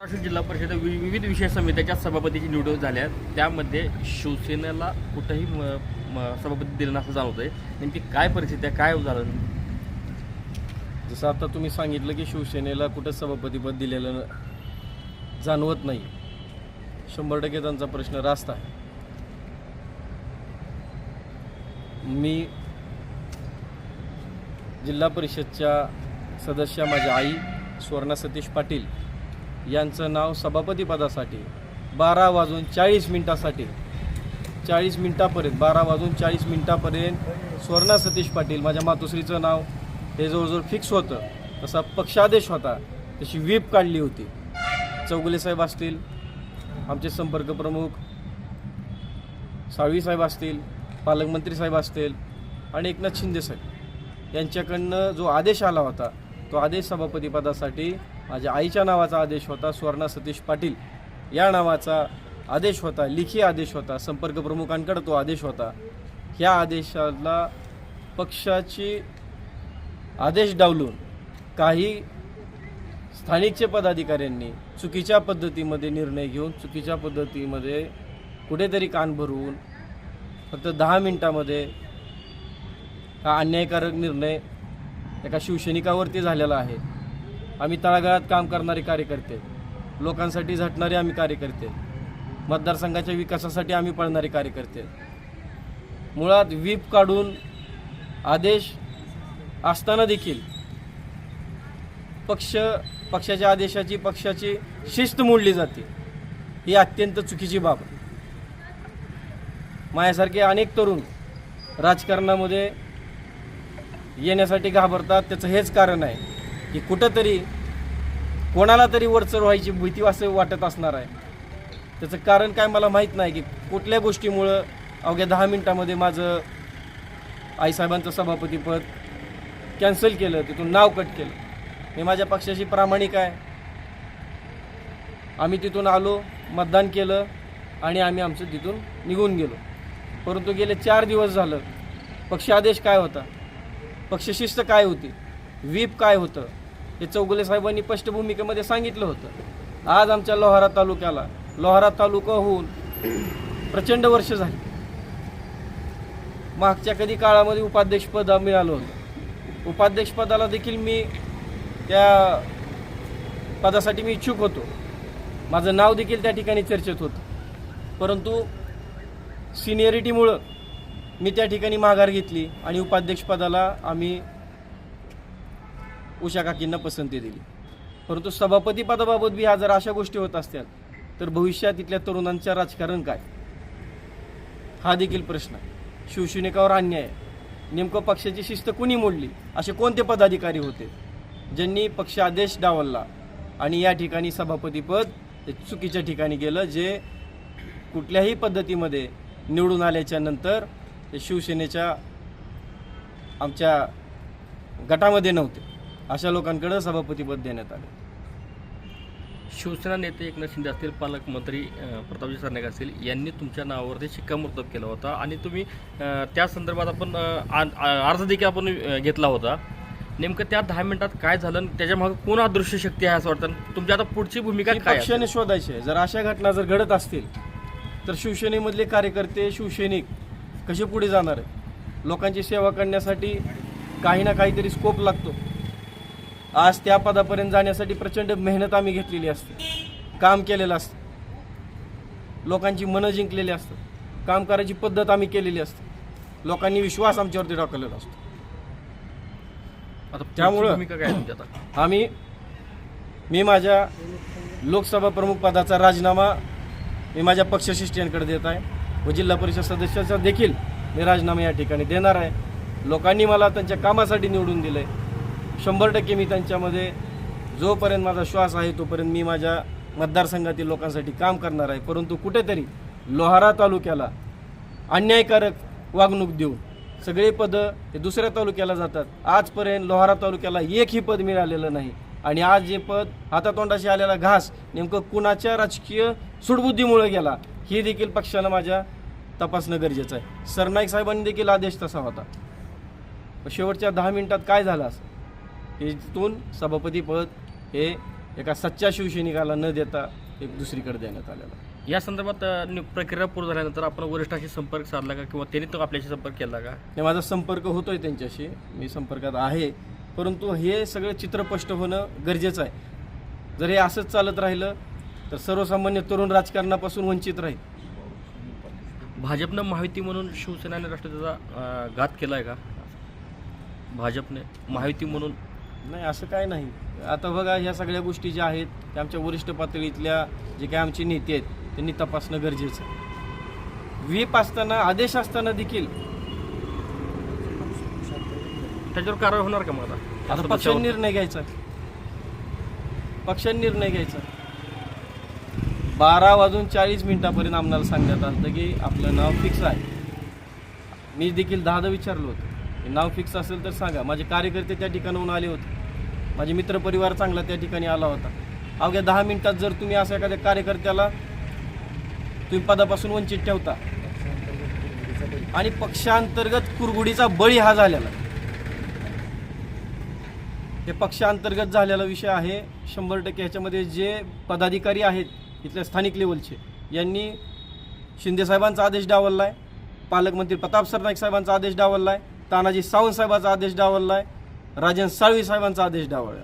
महाराष्ट्र जिल्हा परिषद विविध विषय समित्याच्या सभापतीची निवड झाल्या. त्यामध्ये शिवसेनेला कुठंही सभापती दिलं नसं जाणवत आहे. नेमकी काय परिस्थिती आहे, काय झालं? जसं आता तुम्ही सांगितलं की शिवसेनेला कुठं सभापतीपद दिलेलं जाणवत नाही. 100% त्यांचा प्रश्न रास्त आहे. मी जिल्हा परिषदच्या सदस्य माझ्या आई सुवर्णा सतीश पाटील यांचं नाव सभापतीपदासाठी 12:40 40 मिनिटापर्यंत 12:40 सुवर्णा सतीश पाटील माझ्या मातोश्रीचं नाव हे जवळजवळ फिक्स होतं. तसा पक्षादेश होता, तशी व्हीप काढली होती. चौगुले साहेब असतील, आमचे संपर्क प्रमुख साळवी साहेब असतील, पालकमंत्री साहेब असतील आणि एकनाथ शिंदे साहेब यांच्याकडनं जो आदेश आला होता तो आदेश सभापतीपदासाठी माझ्या आईच्या नावाचा आदेश होता. सुवर्णा सतीश पाटील या नावाचा आदेश होता, लिखी आदेश होता. संपर्क प्रमुखांकडे तो आदेश होता. ह्या आदेशाला पक्षाची आदेश डावलून काही स्थानिकचे पदाधिकाऱ्यांनी चुकीच्या पद्धतीमध्ये निर्णय घेऊन चुकीच्या पद्धतीमध्ये कुठेतरी कान भरवून फक्त 10 मिनिटामध्ये हा अन्यायकारक निर्णय एका शिवसैनिकावरती झालेला आहे. आम्ही तळागाळात काम करणारे कार्यकर्ते, लोकांसाठी झटणारे आम्ही कार्यकर्ते, मतदारसंघाच्या विकासासाठी आम्ही पळणारे कार्यकर्ते, मुळात व्हीप काढून आदेश असताना देखील पक्षाच्या आदेशाची पक्षाची शिस्त मोडली जाते. ही अत्यंत चुकीची बाब. माझ्यासारखे अनेक तरुण राजकारणामध्ये येण्यासाठी घाबरतात. त्याचं हेच कारण आहे की कुठंतरी कोणाला तरी वरचढ व्हायची भीती असं वाटत असणार आहे. त्याचं कारण काय मला माहीत नाही की कुठल्या गोष्टीमुळं अवघ्या 10 मिनिटामध्ये माझं आईसाहेबांचं सभापतीपद कॅन्सल केलं, तिथून नाव कट केलं. हे माझ्या पक्षाशी प्रामाणिक आहे. आम्ही तिथून आलो, मतदान केलं आणि आम्ही आमचं तिथून निघून गेलो. परंतु गेले 4 दिवस झालं पक्ष आदेश काय होता, पक्षशिस्त काय होती, व्हीप काय होतं हे चौगुले साहेबांनी स्पष्ट भूमिकेमध्ये सांगितलं होतं. आज आमच्या लोहारा तालुका होऊन प्रचंड वर्ष झाली. मागच्या कधी काळामध्ये उपाध्यक्षपद मिळालं होतं. उपाध्यक्षपदाला देखील मी त्या पदासाठी मी इच्छुक होतो. माझं नाव देखील त्या ठिकाणी चर्चेत होतं. परंतु सिनियरिटीमुळं मी त्या ठिकाणी माघार घेतली आणि उपाध्यक्षपदाला आम्ही उषा काकींना पसंती दिली. परंतु सभापतीपदाबाबत बी जर अशा गोष्टी होत असत्यात तर भविष्यात इथल्या तरुणांचं राजकारण काय, हा देखील प्रश्न आहे. शिवसैनिकावर अन्याय आहे. नेमकं पक्षाची शिस्त कुणी मोडली? असे कोणते पदाधिकारी होते ज्यांनी पक्ष आदेश डावलला आणि या ठिकाणी सभापतीपद चुकीच्या ठिकाणी गेलं, जे कुठल्याही पद्धतीमध्ये निवडून आल्याच्या नंतर ते शिवसेनेच्या आमच्या गटामध्ये नव्हते. अशा लोकांकडे सभापतीपद देण्यात आले. शिवसेना नेते एकनाथ शिंदे असतील, पालकमंत्री प्रतापजी सरनाईक असतील यांनी तुमच्या नावावरती शिक्कामोर्तब केला होता आणि तुम्ही त्या संदर्भात आपण अर्ज देखील आपण घेतला होता. नेमकं त्या 10 मिनिटात काय झालं, त्याच्यामागे कोण अदृश्य शक्ती आहे असं वाटतं? तुमची आता पुढची भूमिका काय? पक्षाने शोधायची आहे. जर अशा घटना जर घडत असतील तर शिवसेनेमधले कार्यकर्ते, शिवसैनिक कसे पुढे जाणार आहे? लोकांची सेवा करण्यासाठी काही ना काहीतरी स्कोप लागतो. आज त्या पदापर्यंत जाण्यासाठी प्रचंड मेहनत आम्ही घेतलेली असते, काम केलेलं असतं, लोकांची मनं जिंकलेली असतं, काम करायची पद्धत आम्ही केलेली असते, लोकांनी विश्वास आमच्यावरती टाकलेला असतो. आता त्यामुळं भूमिका काय तुमची आता? मी माझ्या लोकसभा प्रमुख पदाचा राजीनामा मी माझ्या पक्षशिष्टांकडे देत आहे व जिल्हा परिषद सदस्याचा देखील मी राजीनामा या ठिकाणी देणार आहे. लोकांनी मला त्यांच्या कामासाठी निवडून दिलं आहे. 100% मी त्यांच्यामध्ये जोपर्यंत माझा श्वास आहे तोपर्यंत मी माझ्या मतदारसंघातील लोकांसाठी काम करणार आहे. परंतु कुठेतरी लोहारा तालुक्याला अन्यायकारक वागणूक देऊन सगळे पदं हे दुसऱ्या तालुक्याला जातात. आजपर्यंत लोहारा तालुक्याला एकही पद मिळालेलं नाही आणि आज जे पद हातातोंडाशी आलेला घास नेमकं कुणाच्या राजकीय सुडबुद्धीमुळे गेला हे देखील पक्षानं माझ्या तपासणं गरजेचं आहे. सरनाईक साहेबांनी देखील आदेश तसा होता. शेवटच्या 10 मिनिटात काय झालं असं? तिथून सभापतीपद हे एका सच्च्या शिवसैनिकाला न देता एक दुसरीकडे देण्यात आलेला आहे. या संदर्भात प्रक्रिया पूर्ण झाल्यानंतर आपण वरिष्ठांशी संपर्क साधला का किंवा त्यांनी तो आपल्याशी संपर्क केला का? हे माझा संपर्क होतोय त्यांच्याशी, मी संपर्कात आहे, परंतु हे सगळं चित्र स्पष्ट होणं गरजेचं आहे. जर हे असंच चालत राहिलं तर सर्वसामान्य तरुण राजकारणापासून वंचित राहील. भाजपनं महायुती म्हणून शिवसेना आणि राष्ट्रवादीचा घात केला आहे का? भाजपने महायुती म्हणून नाही, असं काय नाही. आता बघा, ह्या सगळ्या गोष्टी ज्या आहेत त्या आमच्या वरिष्ठ पातळीतल्या जे काही आमचे नेते आहेत त्यांनी तपासणं गरजेचं आहे. व्हीप असताना, आदेश असताना देखील त्याच्यावर कारवाई होणार का मग आता पक्षाने निर्णय घ्यायचा. 12:40 आम्हाला सांगण्यात आलं की आपलं नाव फिक्स आहे. मी देखील 10 विचारलं होतं, नाव फिक्स असेल तर सांगा. माझे कार्यकर्ते त्या ठिकाणाहून आले होते, माझे मित्रपरिवार चांगला त्या ठिकाणी आला होता. अवघ्या 10 मिनिटात जर तुम्ही असं एखाद्या कार्यकर्त्याला तुम्ही पदापासून वंचित ठेवता आणि पक्षांतर्गत कुरघोडीचा बळी हा झालेला, हे पक्षांतर्गत झालेला विषय आहे. 100% ह्याच्यामध्ये जे पदाधिकारी आहेत इथल्या स्थानिक लेवलचे, यांनी शिंदेसाहेबांचा आदेश डावलला आहे, पालकमंत्री प्रताप सरनाईक साहेबांचा आदेश डावलला आहे, तानाजी सावंत साहेबांचा आदेश डावलला आहे, राजन साळवी साहेबांचा आदेश डावलला.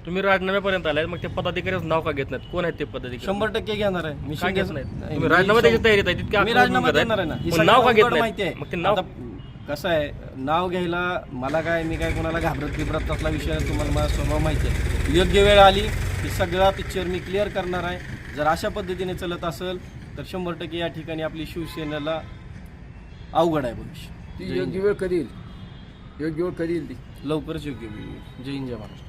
तुम्ही राजीनाम्यापर्यंत आलाय, मग ते पदाधिकाऱ्याचं नाव का घेत नाहीत? कोण आहेत ते पदाधिकारी? 100% घेणार आहे मी. का घेत नाहीत? तुम्ही राजीनामा द्यायची तयारीत आहे, तितक्या मी आक्रमक राजीनामा होत आहेत. देणार आहे ना. ही मग सगळी नाव का घेत अवघड नाहीत? माहिती आहे. मग ते नाव आता कसं आहे, नाव घ्यायला मला काय, मी काय कोणाला घाबरत बिबरत असला विषय आहे, तुम्हाला माझा स्वभाव माहिती आहे. योग्य वेळ आली की सगळा पिक्चर मी क्लिअर करणार आहे. जर अशा पद्धतीने चालत असेल तर 100% या ठिकाणी आपली शिवसेनेला अवघड आहे भविष्य. ती योग्य वेळ कधी येईल? योग्य वेळ कधी येईल ती? लवकरच योग्य वेळ येईल. जय हिंद, जय महाराष्ट्र.